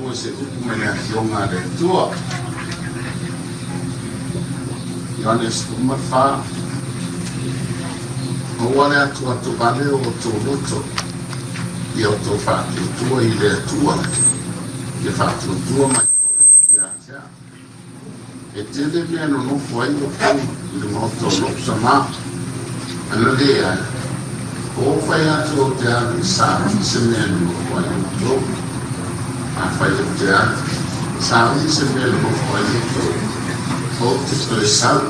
o se ukumene akionga le tua. Ioanes kumafa. Mawale atu atu bale o to loto. Ia o to whātu tua I le tua. Ia whātu tua mai ia tia. E tele mea no nofu ai o tau I le moto lopsa maa. Ana lea. O whai atu o te ari sāri se mea no nofu ai o tau. A whai o te ari. Sāri se mea no nofu ai o tau. O te tau sal.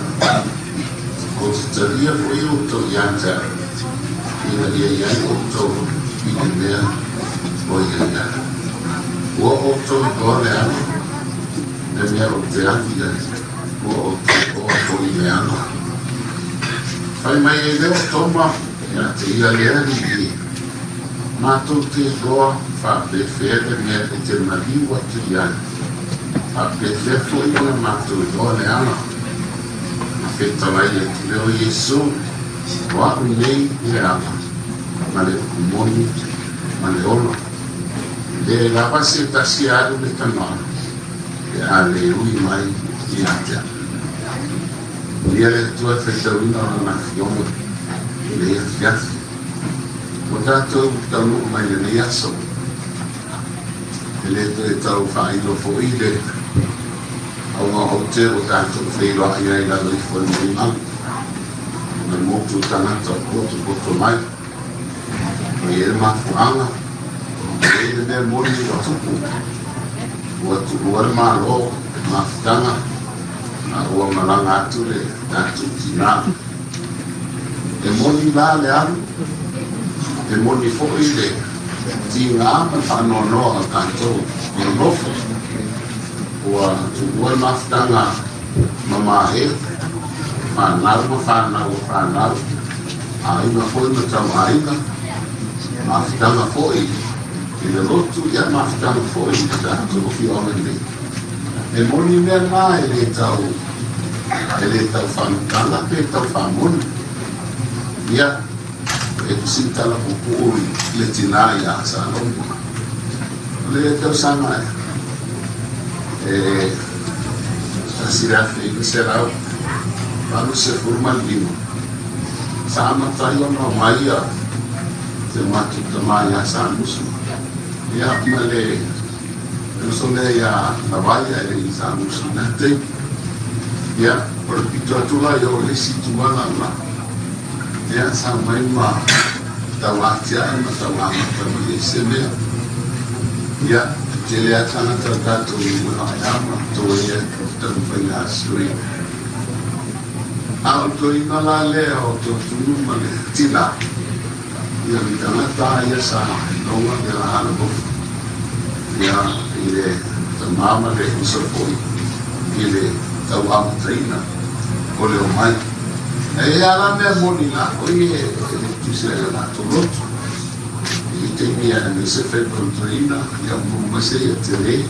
O te taria po I o tau iata. Ina ia iai o tau. I te mea o ia. Ua o tau I kore ana. E mea o te aki ai. Ua o tau I le ana. Whai mai e leo toma. Ia te ia leari I. Mātou te roa. Whape where mea e te mariwa te iai. Whape whefo I ona mātou I roa le ana. Whetalai e te leo Iesu. Wa u nei le ana. Ma le kumoni, ma le ono. Le lava se tasi aru le tanoa. Le a le ui mai I atea. Nia le tua whetawina o na whionga. Le ia fiafi. O tātou taunu mai le nei aso. Le to e tau whaino fo I le. Au ngā hote o tātou whairo ai ai la loi fo I mau. Na motu tanata o koto mai. E ele mafuanga, ele me mori o tupu. O tupu o malo, mafutanga, a o malanga atu le, atu tina. E mori la le alu, e mori fo I le, tina ma whanonoa a kantou, o nofo. O tupu o mafutanga, mamahe, whanau, a inga foi no tau ainga. Mafutanga foi, I le lotu ia mafutanga foi, tātou o whiona ni. E moni mea nā e le tau whanutanga, pe tau whamoni. Ia, e kusintala pupu ui, le tina ia Salome. Le tau sanga e tasirafe I se rau, paru se furman limo. Sama tayo no maia, te matu tamaya sa musu. Ia male, usole ia navaya e sa musu nate. Ia, por pito atula yo le situana la. Ia sa mai ma tawatia ma tawama tamale seme. Ia, te le atana tratato I ayama to ia tampanya sui. Auto I nala le auto Tautunu ma le tina. Ia mi tangata ia sa nonga de la hana bofu. Ia I le tamama le usapoi. I le tauama traina. O le o mai. E ala mea moni la oi e tuse la tolotu. I te mia me se fe kontraina. Ia mumase ia te re.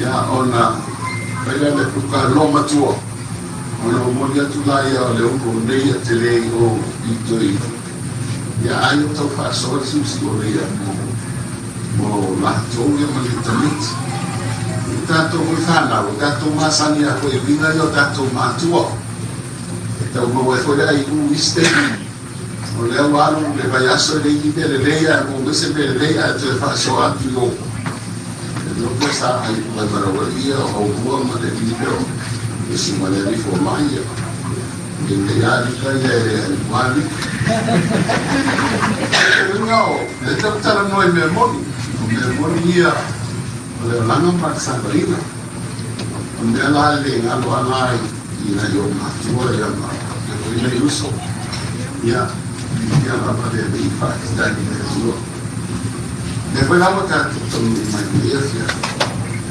Ia ona paila le puka loma tua. Ona o moni atu la ia o le ungo nei a te re o itoi. Ia ai o tau whaasoa si o rea mo latou ia ma le tamiti. I tātou mui whanau, I tātou māsani a koe wina I o tātou mātua. E tau mau e whore ai u istegi. O lea waru le vai aso le I bere leia, mo mese bere leia e te whaasoa atu I o. E loko sa ai mai marawaria o hua ma le video. E si ma le rifo mai ia. E le ari kai e wani. Não, então tá no meu moni ia olha lá não pode saber onde ela ali lá e na eu matua ia na eu ia uso ia lá para ver e faz daí mesmo depois lá botar tudo mais dia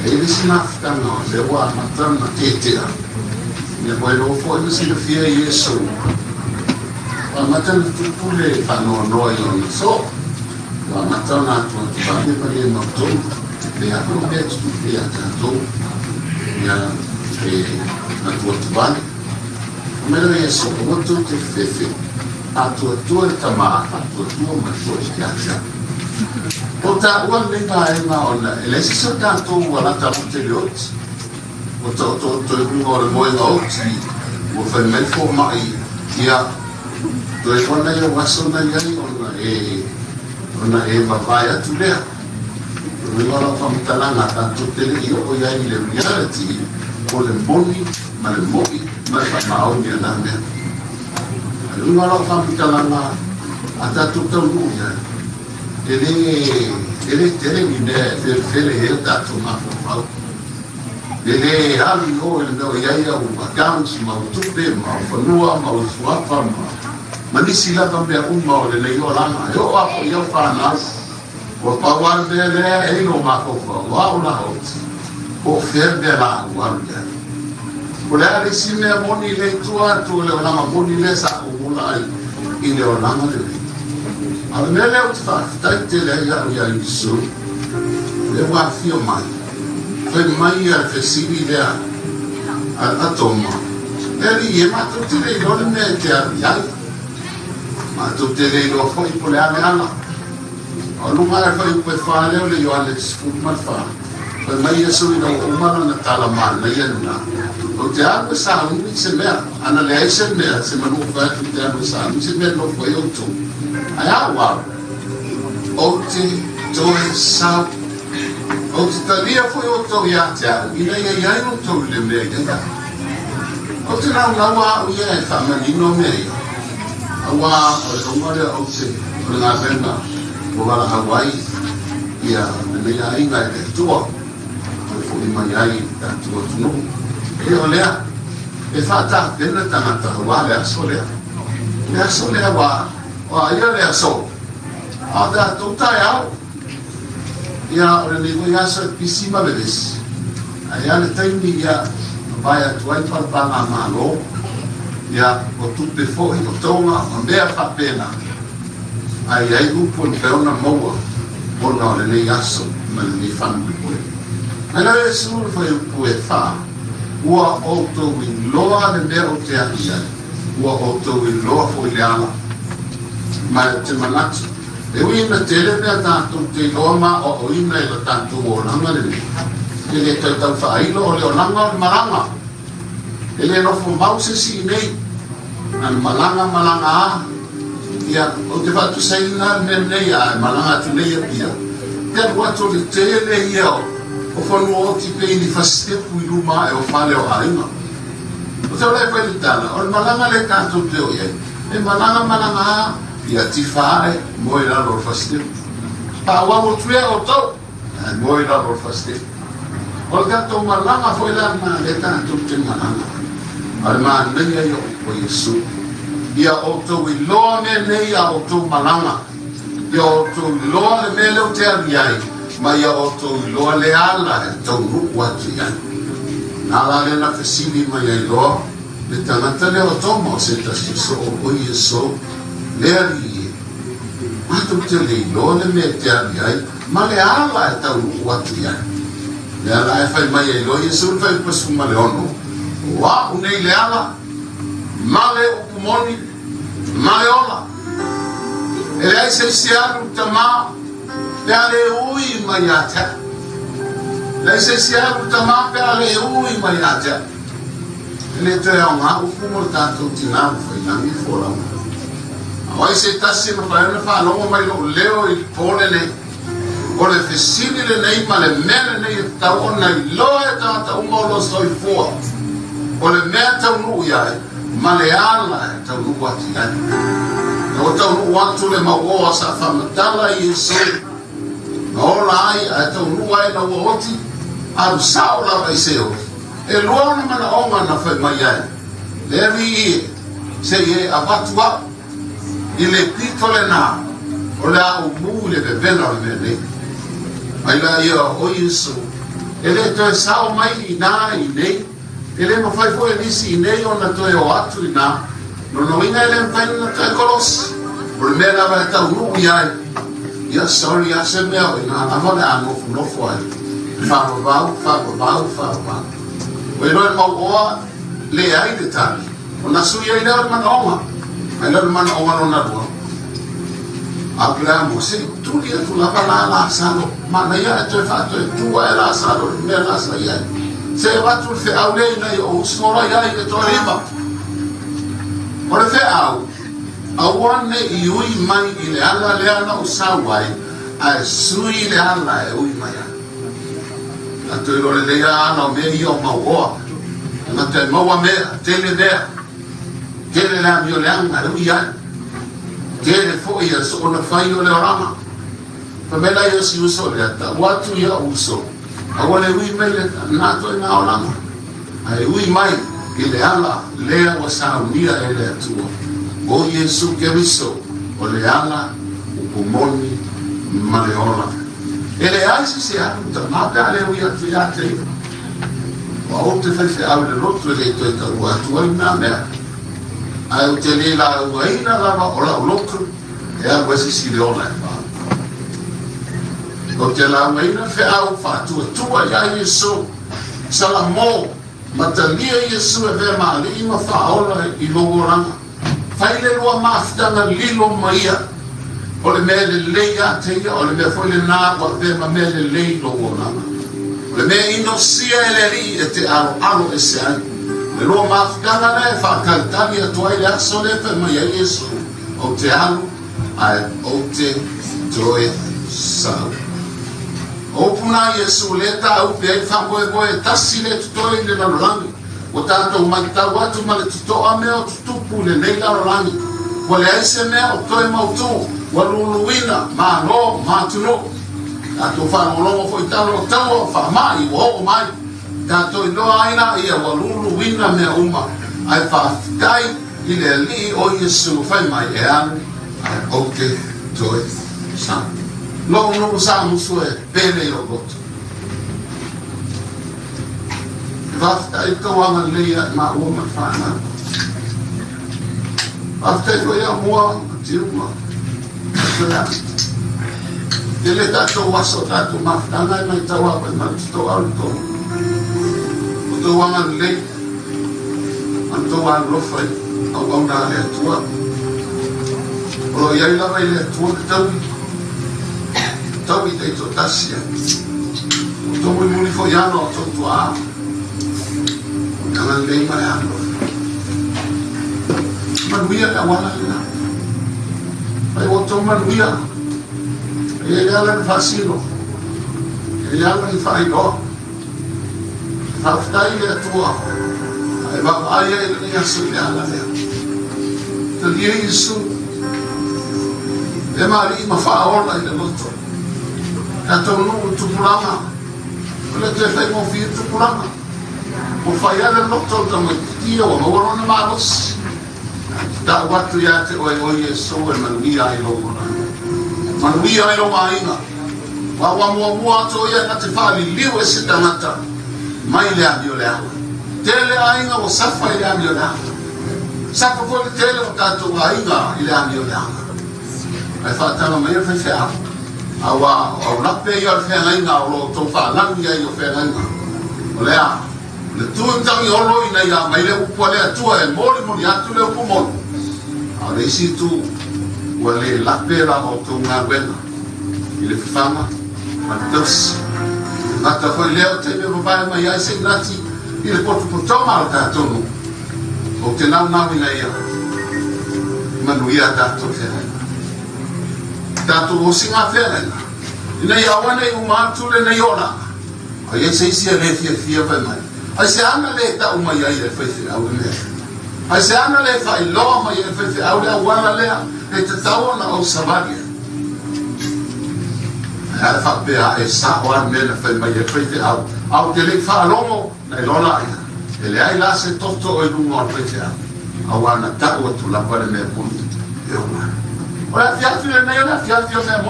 ele se mata não eu a matar na tetea depois eu foi se ele fia isso Matana tupule whanoa I ona so. Wa matana atu atu whane pare e mautou. Le ako mea tutupe a tātou. Ia atu atu whane. Mera e so, o tu te whewhe. Atu atua e tamaa, atu atua matua I te atea. O ta ua le nga ona, ele si so tātou wala tamu te leot. O to ngore moe nga oti, o whai mai fo mai, ia, to e kona ia wasona iai, ona e mapai atu lea. O ngora whamutalanga tātou te le io o iai le reality, o le moni, ma le moki, ma le whamaoni ana mea. O ngora whamutalanga a tātou tau nui iai. Ele tere ni ne fele he tātou mawhau. Ele ali o ele no iaia o accounts, ma o tupe, ma o whanua, ma o fuapa, ma nisi lava mea uma o le nei o langa. E o ako i au whanau. O pawar mea lea e no makofa, o au la hoti. O fer mea la uaru ia. O le ari si mea moni le tua, tu le o langa moni le sa o mula ai, i le o langa le rei. Al mea leo te whaafitai te lea ia ia i su. Le wafio mai. Fai mai a fesiri lea a toma. Eri e mato te rei lore mea te ari ai. Mato te rei lo fai po le ale ala. O lunga e fai upe wha leo le yo Alex Fulman wha. Fai mai a sui na umara na tala maa na ia nuna. O te arwe sa umi se mea. Ana le aise mea se manu wha te arwe sa umi se mea no fai o tu. Ai awa. O te toe sa. O te talia foi o tau ia te au, ina ia iai no tau le mea ia. O te rau lawa au ia e whamanino mea ia. Awa o e umare o te ngā whenga o wala Hawaii ia mea inga e te tua. O fui mai ai tātua tunu. E o lea, e whata pena tangata wa le aso lea. Le aso lea wa ia le aso. A ta tautai au. Ia ora nei voi asa pisi maleves. Ai ale taimi ia vai atuai parpanga malo. Ia o tupe foi o tonga o mea whapena. Ai ai upo ni peona maua. Ona ora nei aso ma nei whanui koe. Ai e suru fai upo e wha. Ua auto i loa le mea o te aki ai. Ua auto i loa foi le ala. Ma te manatu. E uina tere mea tātou te loama o uina e la tātou o langa le me. E le tau whailo o le o langa o le maranga. E le nofo mause si nei. An malanga a. Ia, o te whatu saina me nei a malanga tu nei a pia. Te wato le tele ia o whanu o ti peini whastepu i luma e o whale o hainga. O te ole koe le tala, o le malanga le tātou te o iei. E malanga a. Ia tifare moi la lor faste. Pa wa mo tue o to. Moi la lor faste. O gato malanga foi la na leta tutte malanga. Al ma nenia yo o Yesu. Ia o to wi lo me nei o to malanga. Ia o to lo le me le te ai. Ma ia o to lo le ala to ru wa tia. Na la le na fesili ma ia lo. Le tanata le o to mo se ta so o Yesu. Leri, atu te le lo le me te ari ai, ma le ala e tau watu iai. Le ala e fai mai e lo, Yesu fai pasu ma le ono. Wa unei le ala, ma le upumoni, ma le ola. E le ai se siaru tama, pe ale ui mai a te. Le ai se siaru tama, pe ale ui mai a te. E le te au ngā upumor tātou tina fai nangi fora ma. Oi se tasi no faena fa longo mai lo leo I pole ne o le fesini le nei ma le mele nei tau ona I loa e tata umolo soi fua o le mea tau nuu iai ma le ala e tau nuu ati ai o tau nuu atu le maua sa whamatala I Yesu na ola ai e tau nuu ai na ua oti aru sao la vai seo e luana mana onga na whai mai ai le ri se e abatu au I le pito le nā, o le au mū le bebena o le mene. Ai la ia o Yesu, e le toe sao mai I nā I nei, e le mawhai koe nisi I nei o na toe o atu I nā, no inga e le mwhai na toe kolos, o le mea lawa e tau nui ai. Ia sorry a se mea o I nā, amone a nofo ai. Whāwabau. O I roe mau oa le ai de tani, o na sui ai leo mana onga. Ai lor mana o mano na rua. Abraham se tuli tu la la sano ma na ya te fa tu la sano me la sa ya se va tu fe au le na o snora ya i to riba ora fe au one i ui mai i le ala o sawai a sui le ala e ui mai a tu lo le ala me i o mau na te mau me te le la mio le anga ui ya Kere fo ia so ona fai o le orama. Pamela ia si uso le ata. Watu ia uso. Awale ui mele nato e na orama. Ai ui mai i le ala lea wa saunia e le atua. O Yesu Keriso o le ala upumoni ma le ola. E le aisi se aruta. Mata ale ui atu ia te. Wa o te fai au le rotu e le to e taru atua i na mea. Ai o te le la uaina lava o la uloku e a wesi si le ola e wha. O te la uaina fe au whatua tua ia Yesu Salamo matalia Yesu e ve maali ima whaola i logo ranga. Whaile lua maafitanga lilo maia o le mea le leia teia o le mea foi le nā wa ve ma mea le lei logo ranga. O le mea ino sia e le ri e te aro e se ai. Le roa mafutanga ne whakalitani atua i le aso le pe mai a Yesu o te alu ai o te toe sau. O puna Yesu le ta au pe ai whakoe boe tasi le tutoe le larolangi. O tātou mai tau atu ma le tutoa mea o tutupu le nei larolangi. Wa le aise mea o toe mautu wa luluina ma no ma tuno. Tātou whanolongo fo i talo o tau o whamai o ho mai. Tātou noa aina ia walulu wina mea uma ai whaafikai i le li o Yesu whai mai e anu ai o te toi sa. Lo nuku sa musu e pele o goto. Whaafikai kawanga leia ma uma whana. Whaafikai ko ia mua tiuma. Te le tātou waso tātou mafutanga i mai tawa pa mai tito au tonu. Tō wanga lei, an tō wanga rofai, au au nā le atua. O iai lawa i le atua ki tau i tei tō tasia. O tō mui fo iano o tō tua a. O tanga lei mai ano. Manuia le awala le nā. Ai o tō manuia. E ala ni whasino. E ala ni whaidoa. Haftai le tua ai va ai le Yesu le ala le te Yesu e mari ma fa ora le loto Tautunu tu pulanga le te fai mo fi tu pulanga o fai ale loto ta mo tio o ora na malos da watu ya te o Yesu e manuia ai lo manuia ai lo ainga wa mo to ya na te fali liu e se tanata mai le abio le awa. Tele ainga o safa i le abio le awa. Safa fo le tele o tātou ainga i le abio le awa. Ai whaatanga mai e whai awa. Awa au lape i o le whengainga o lo tō whaalangi ai o whengainga. O lea, le tuantangi olo i nei a mai le upua le atua e mori atu le upu mori. A le isi tu ua le lape la o tō ngā wena. I le whiwhanga, ma tos. Nata foi leo te me papai mai ai se grati i le potu potoma o Tautunu o te nau na ia manuia tātou whenga tātou o singa whenga i nei awane i umatu le nei ora ai se isi a le fia vai mai ai se ana le ta umai ai le whaifi au le ai se ana le whai loa mai le whaifi au le awana lea e te taona o Samaria ai whapea e saoan mena whai mai e whaifi au te le whaalongo nei lona ia e le ai la se toto o i rungo al whaifi au ana tau atu la pare mea puni e uma o la fiatu le nei la fiatu mea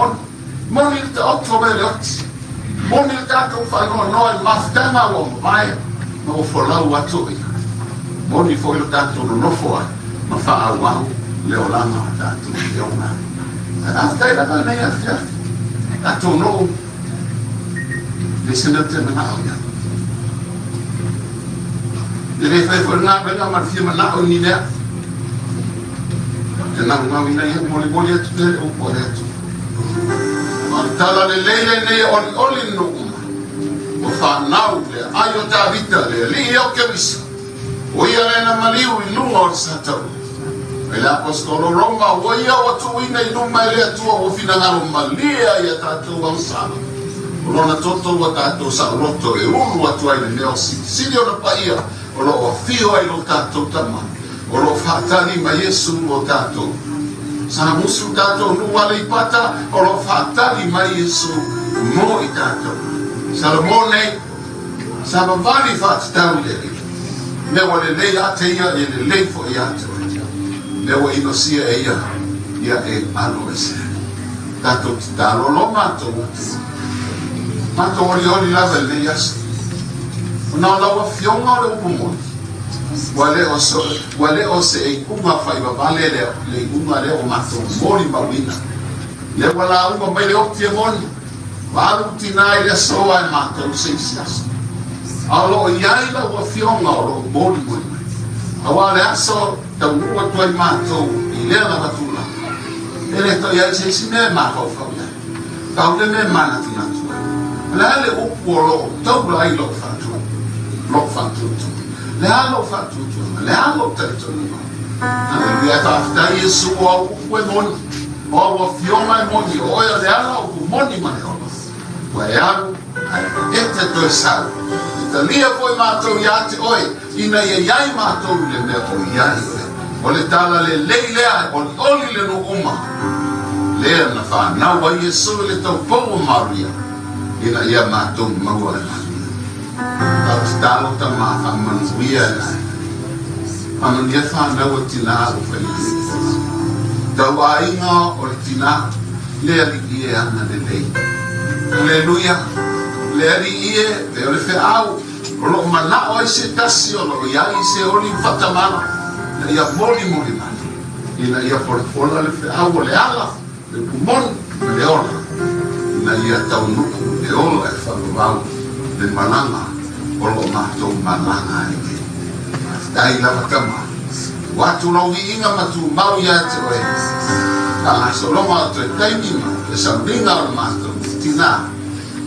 moni le te otro me le oti moni le tātou whaingoa noa i mafutanga o mai ma o wholau atu ia moni fo i le tātou no nofo ai ma whaau au le o langa a tātou e uma a whai langa nei a fiatu Tautunu le sena te manao ia le fai fo na bela ma fia manao ni lea te na ngau ina ia moli atu te o pore atu Tala le leile ne oli no uma. O whanau le ayo tā vita le li o ke visa. O ia le na maliu I lunga o sa tau. E le apostolo Roma o ia o tu ina I numa e le atua o finangaro malia ia tātou au sana. O lona toto o tātou sa roto e uru atua I le neo siri o na paia. O lo o fio ai lo tātou tama. O lo whatani ma Yesu o tātou. Sa musu tātou nuale I pata, o lo whatali mai Yesu mo I tātou. Salome, sa mawani whatitau leri. Mewa le lei ate ia, e le lei fo I ate. Mewa ino sia e ia e alo e se. Tātou ti tālo lo mātou. Mātou ori lava le lei ase. Una lawa fionga o le upumoni. Wale o se e kunga fai wale le kunga le o mato mori mawina. Le wala unga mai le okti e moni. Walu tina I le soa e mato se isiasa. Alo iai la ua fionga o lo mori mori. Awa le aso ta ua tuai mato I lea na watula. Ele to iai se isi me mako fau iai. Tau le me mana tina tua. Le upu o lo tau la I lo fatu. Lo fatu tu. Le alo fatutu, le alo tautunu. Aleluia, ta Yesu o uwe moni, o fioma e moni, o ia le ala o moni mani ono. Wa e alu, ete toi sau. Ita lia foi mātou iate oi, ina ia iai mātou le mea o iai oe. O le tala le leilea, o le oli le no uma. Lea na whanau wa Yesu le tau pou Maria, ina ia mātou maua e Maria. Tau talo ta maha manuia nai. Amania whanau o tina o whaili. Tau ainga o le tina, lea li ie ana le lei. Aleluia. Lea li ie, lea le whiau. O lo mana o se tasi o lo iai se oli whatamana. Na ia moli mana. Ina ia porpola le whiau o le ala, le pumon, le ona. Ina ia tau nuku, le ola e whanau. Le malanga o lo mātou malanga e ke. Tai lava kama. Watu longi inga matu mau ia te oe. Ka Salome atu e taimima. E sa ringa o mātou tina.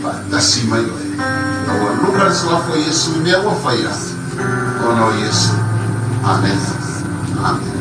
Pa tasi mai oe. Na ua luka le suafo Yesu I mea ua whai atu. Ono Yesu. Amen. Amen.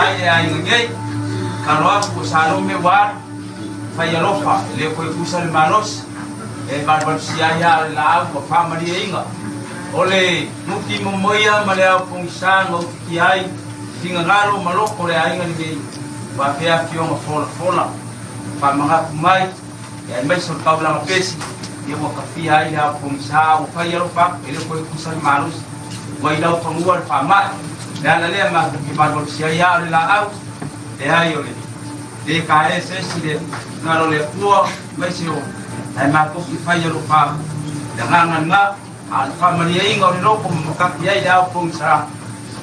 ai ngai karoa ko Salome war Faiga lofa le ko kusal manos e barbar sia ya la ko family inga ole muki moya male pung sang o kiai tinga ngalo maloko le ai ngai wa pea kionga fola pa mga kumai ya mai so tabla pesi ye mo kafia ai ha pung sa o Faiga lofa ele ko kusal manos wa ila pangua pa ma dan le ma ki barbar sia ya la au e ai ole de KSS de ngaro le pua mai sio ai ma ko ki Faiga lofa dengan nga al family inga o no ko makaki ai da pung sa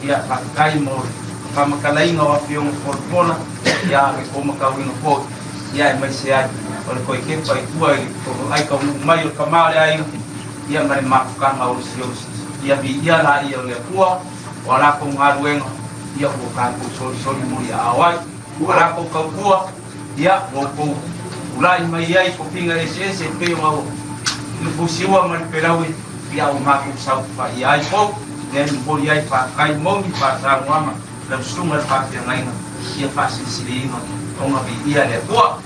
ya pakai mo pamakalai nga wa fiong porpola ya ko makawin ko ya mai sia o ko ke pai kuai ko ai ko mai o kamale ai ya mai mafuka nga o sio ya bi ya la ia le pua wala ko ngarueng ya ko ka ko so mo ya awai wala ko ka pua ya ko ulai mai ai ko pinga ese pe mau no busiwa man pelawi ya o maku sa pa ai ko nen bo ai pa kai mo ni pa sa mama la sunga pa ya ngai ya fasi silinga o ma bi ia le tua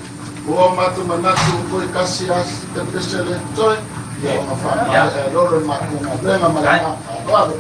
o matu manatu ko kasias te pesele toy ya ma fa loro matu na bema mala ba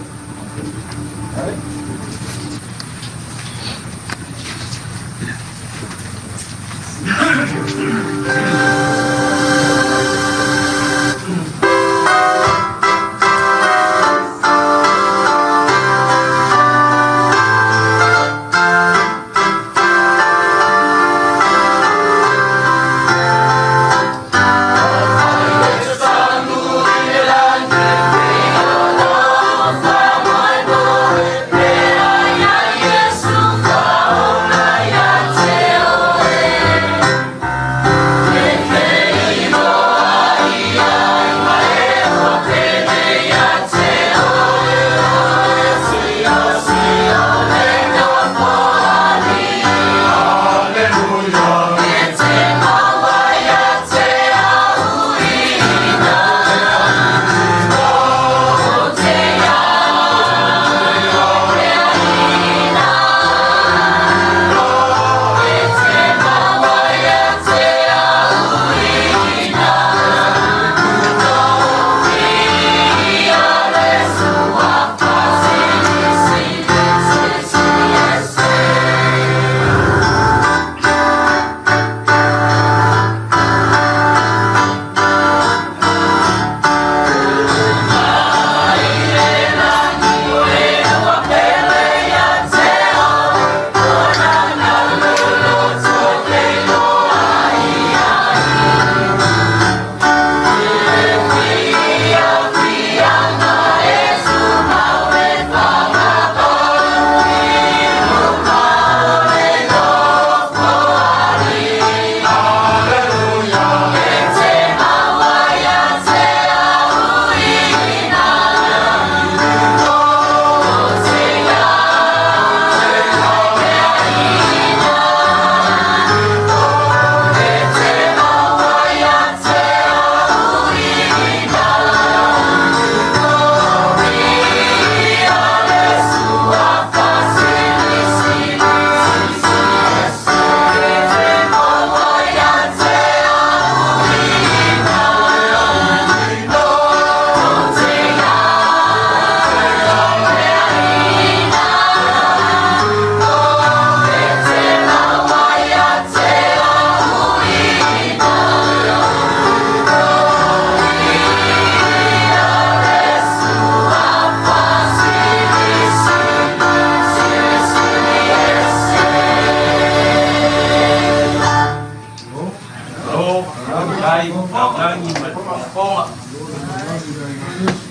Tautunu